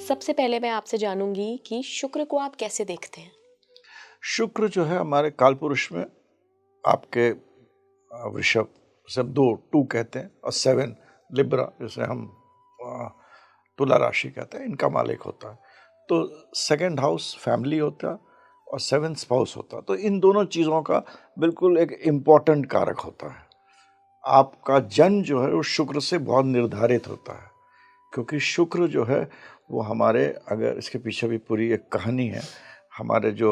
सबसे पहले मैं आपसे जानूंगी कि शुक्र को आप कैसे देखते हैं? शुक्र जो है हमारे कालपुरुष में आपके वृषभ से हम दो टू कहते हैं और 7 लिब्रा जिसे हम अ, तुला राशि कहते हैं, इनका मालिक होता है। तो सेकंड हाउस फैमिली होता है और 7th स्पाउस होता है। तो इन दोनों चीज़ों का बिल्कुल एक इम्पोर्टेंट कारक होता है। आपका जन्म जो है वो शुक्र से बहुत निर्धारित होता है, क्योंकि शुक्र जो है वो हमारे, अगर इसके पीछे भी पूरी एक कहानी है, हमारे जो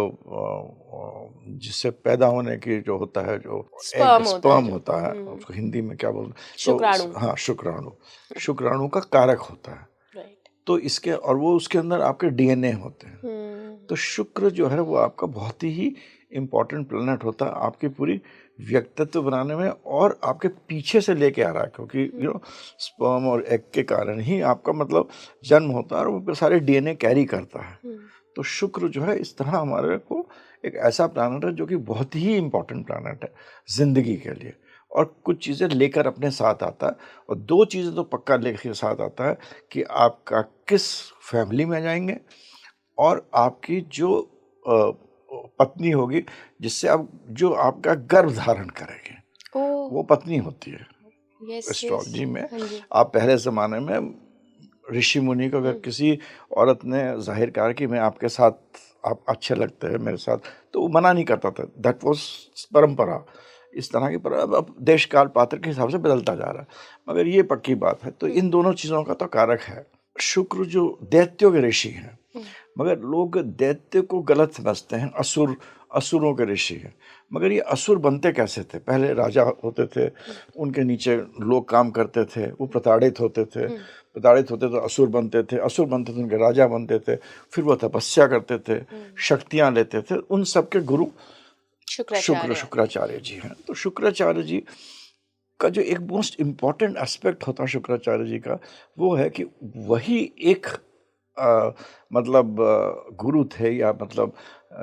जिससे पैदा होने की जो होता है, जो एग स्पर्म होता है स्पर्म जो। होता है, उसको हिंदी में क्या बोलते हैं, शुक्राणु। तो हाँ, शुक्राणु। शुक्राणु का कारक होता है। राइट। तो इसके और वो उसके अंदर आपके डीएनए होते हैं। तो शुक्र जो है वो आपका बहुत ही इम्पोर्टेंट प्लैनेट होता है आपकी पूरी व्यक्तित्व बनाने में, और आपके पीछे से लेके आ रहा है, क्योंकि स्पर्म और एग के कारण ही आपका मतलब जन्म होता है और वो सारे डीएनए कैरी करता है। तो शुक्र जो है इस तरह हमारे को एक ऐसा प्लैनेट है जो कि बहुत ही इम्पोर्टेंट प्लैनेट है जिंदगी के लिए, और कुछ चीज़ें लेकर अपने साथ आता है। और दो चीज़ें तो पक्का लेकर साथ आता है कि आपका किस फैमिली में जाएंगे, और आपकी जो पत्नी होगी जिससे आप जो आपका गर्भ धारण करेंगे, ओह। वो पत्नी होती है यस यस। एस्ट्रोलॉजी में। हाँ जी। आप पहले ज़माने में ऋषि मुनि को अगर किसी औरत ने जाहिर कहा कि मैं आपके साथ, आप अच्छे लगते हैं मेरे साथ, तो वो मना नहीं करता था। दैट वाज परंपरा, इस तरह की। पर अब देश काल पात्र के हिसाब से बदलता जा रहा है, मगर ये पक्की बात है। तो इन दोनों चीज़ों का तो कारक है। शुक्र जो दैत्यों के ऋषि हैं, मगर लोग दैत्य को गलत समझते हैं, असुरों के ऋषि हैं। मगर ये असुर बनते कैसे थे? पहले राजा होते थे, उनके नीचे लोग काम करते थे, वो प्रताड़ित होते थे, तो असुर बनते थे, असुर बनते थे उनके राजा बनते थे, फिर वो तपस्या करते थे, शक्तियां लेते थे। उन सबके गुरु शुक्राचार्य जी हैं। तो शुक्राचार्य जी का जो एक मोस्ट इम्पॉर्टेंट एस्पेक्ट होता है शुक्राचार्य जी का, वो है कि वही एक मतलब गुरु थे, या मतलब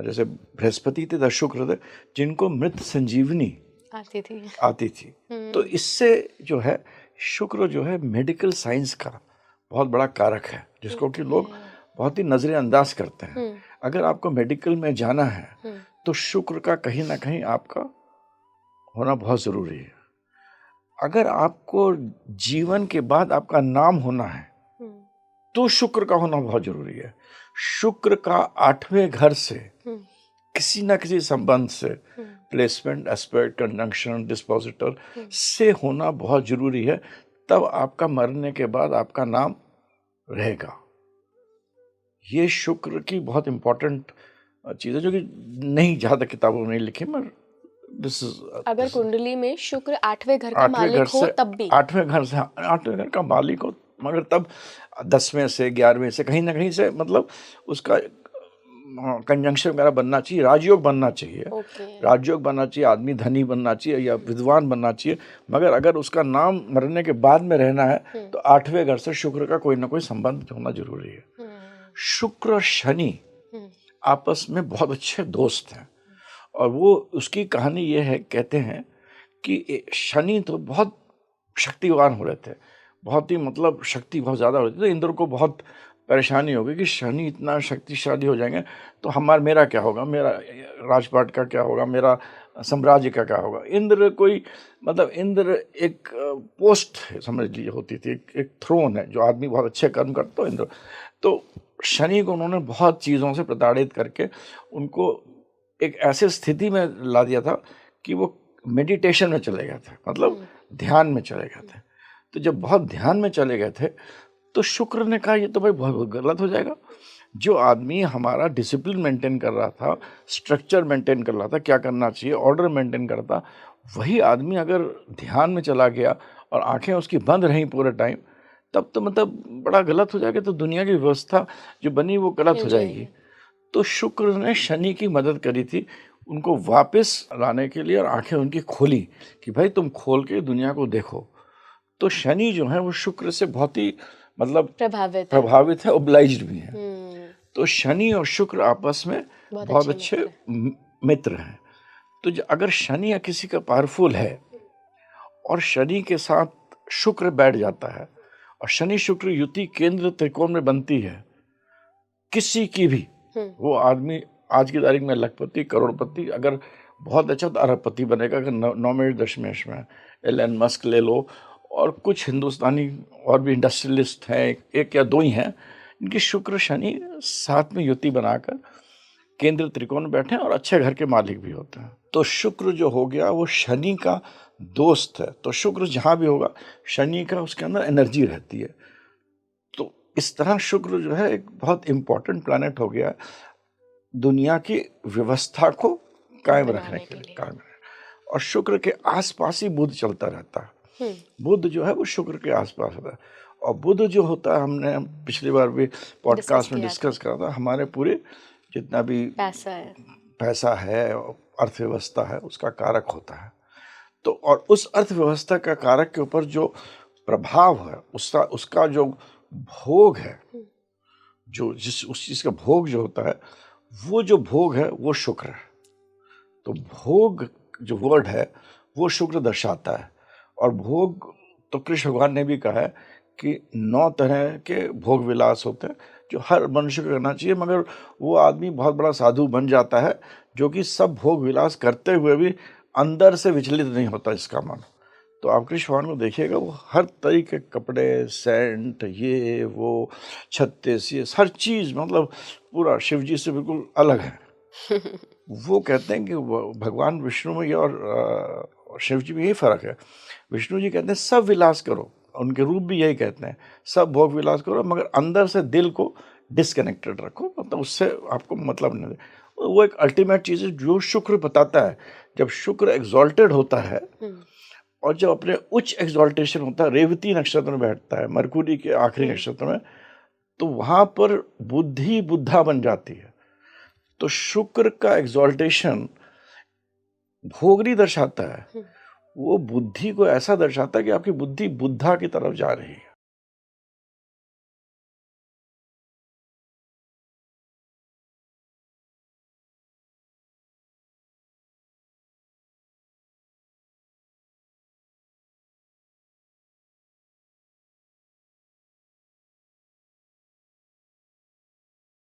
जैसे बृहस्पति थे, शुक्र थे, जिनको मृत संजीवनी आती थी। तो इससे जो है शुक्र जो है मेडिकल साइंस का बहुत बड़ा कारक है, जिसको कि लोग बहुत ही नजरअंदाज करते हैं। अगर आपको मेडिकल में जाना है तो शुक्र का कहीं ना कहीं आपका होना बहुत जरूरी है। अगर आपको जीवन के बाद आपका नाम होना है तो शुक्र का होना बहुत जरूरी है। शुक्र का 8वें घर से किसी ना किसी संबंध से, प्लेसमेंट, एस्पेक्ट, कंजंक्शन, डिस्पोजिटर से होना बहुत जरूरी है। तब आपका मरने के बाद आपका नाम रहेगा। ये शुक्र की बहुत इंपॉर्टेंट चीज है, जो कि नहीं ज्यादा किताबों में नहीं लिखी, मगर अगर कुंडली में शुक्र 8वें घर का 8वें मालिक घर हो से, तब भी 8वें घर से, 8वें घर का मालिक हो, मगर तब 10वें से, 11वें से, कहीं ना कहीं से, मतलब उसका कंजंक्शन वगैरह बनना चाहिए, राजयोग बनना चाहिए। राजयोग बनना चाहिए, आदमी धनी बनना चाहिए या विद्वान बनना चाहिए। मगर अगर उसका नाम मरने के बाद में रहना है तो 8वें घर से शुक्र का कोई ना कोई संबंध होना जरूरी है। शुक्र और शनि आपस में बहुत अच्छे दोस्त हैं, और वो उसकी कहानी ये है, कहते हैं कि शनि तो बहुत शक्तिवान हो रहे थे, बहुत ही मतलब शक्ति बहुत ज़्यादा हो रही थी। तो इंद्र को बहुत परेशानी होगी कि शनि इतना शक्तिशाली हो जाएंगे तो मेरा क्या होगा, मेरा राजपाट का क्या होगा, मेरा साम्राज्य का क्या होगा। इंद्र कोई मतलब इंद्र एक पोस्ट है, समझ लीजिए, होती थी, एक थ्रोन है, जो आदमी बहुत अच्छे कर्म करता हो, इंद्र। तो शनि को उन्होंने बहुत चीज़ों से प्रताड़ित करके उनको एक ऐसी स्थिति में ला दिया था कि वो मेडिटेशन में चले गए थे, मतलब ध्यान में चले गए थे। तो जब बहुत ध्यान में चले गए थे तो शुक्र ने कहा ये तो भाई बहुत गलत हो जाएगा। जो आदमी हमारा डिसिप्लिन मेंटेन कर रहा था, स्ट्रक्चर मेंटेन कर रहा था, क्या करना चाहिए, ऑर्डर मेंटेन करता, वही आदमी अगर ध्यान में चला गया और आंखें उसकी बंद रहीं पूरे टाइम, तब तो मतलब बड़ा गलत हो जाएगा। तो दुनिया की व्यवस्था जो बनी वो गलत हो जाएगी। तो शुक्र ने शनि की मदद करी थी उनको वापस लाने के लिए, और आंखें उनकी खोली कि भाई तुम खोल के दुनिया को देखो। तो शनि जो है वो शुक्र से बहुत ही मतलब प्रभावित है, ओब्लाइज्ड भी है। तो शनि और शुक्र आपस में बहुत अच्छे मित्र हैं। तो अगर शनि या किसी का पावरफुल है और शनि के साथ शुक्र बैठ जाता है, और शनि शुक्र युति केंद्र त्रिकोण में बनती है, किसी की भी, वो आदमी आज की तारीख में लखपति करोड़पति, अगर बहुत अच्छा तो अरबपति बनेगा अगर नौमेश दशमेश में। एलन मस्क ले लो, और कुछ हिंदुस्तानी और भी इंडस्ट्रियलिस्ट हैं, एक या दो ही हैं, इनकी शुक्र शनि साथ में युति बनाकर केंद्र त्रिकोण में बैठे हैं और अच्छे घर के मालिक भी होते हैं। तो शुक्र जो हो गया वो शनि का दोस्त है, तो शुक्र जहाँ भी होगा शनि का उसके अंदर एनर्जी रहती है। तो इस तरह शुक्र जो है एक बहुत इंपॉर्टेंट प्लैनेट हो गया दुनिया की व्यवस्था को कायम रखने के लिए, कायम रखने। और शुक्र के आसपास ही बुध चलता रहता है। बुध जो है वो शुक्र के आसपास होता है, और बुध जो होता है, हमने पिछली बार भी पॉडकास्ट में डिस्कस करा था, हमारे पूरे जितना भी पैसा है अर्थव्यवस्था है उसका कारक होता है। तो और उस अर्थव्यवस्था का कारक के ऊपर जो प्रभाव है उसका जो भोग है, जो उस चीज का भोग जो होता है, वो जो भोग है वो शुक्र है। तो भोग जो वर्ड है वो शुक्र दर्शाता है। और भोग तो कृष्ण भगवान ने भी कहा है कि 9 तरह के भोग विलास होते हैं जो हर मनुष्य को करना चाहिए, मगर वो आदमी बहुत बड़ा साधु बन जाता है जो कि सब भोग विलास करते हुए भी अंदर से विचलित नहीं होता इसका मन। तो आप कृष्ण भगवान को देखिएगा, वो हर तरीके के कपड़े, सेंट, ये वो 36 ये हर चीज, मतलब पूरा शिव जी से बिल्कुल अलग है। वो कहते हैं कि भगवान विष्णु में और शिव जी में यही फर्क है। विष्णु जी कहते हैं सब विलास करो, उनके रूप भी यही कहते हैं, सब भोग विलास करो, मगर अंदर से दिल को डिस्कनेक्टेड रखो, मतलब उससे आपको मतलब नहीं दे। वो एक अल्टीमेट चीज है जो शुक्र बताता है। जब शुक्र एग्जॉल्टेड होता है और जब अपने उच्च एग्जॉल्टेशन होता है, रेवती नक्षत्र में बैठता है, मरकुरी के आखिरी नक्षत्र में, तो वहां पर बुद्धि बुद्धा बन जाती है। तो शुक्र का एग्जॉल्टेशन भोग नहीं दर्शाता है, वो बुद्धि को ऐसा दर्शाता है कि आपकी बुद्धि बुद्धा की तरफ जा रही है।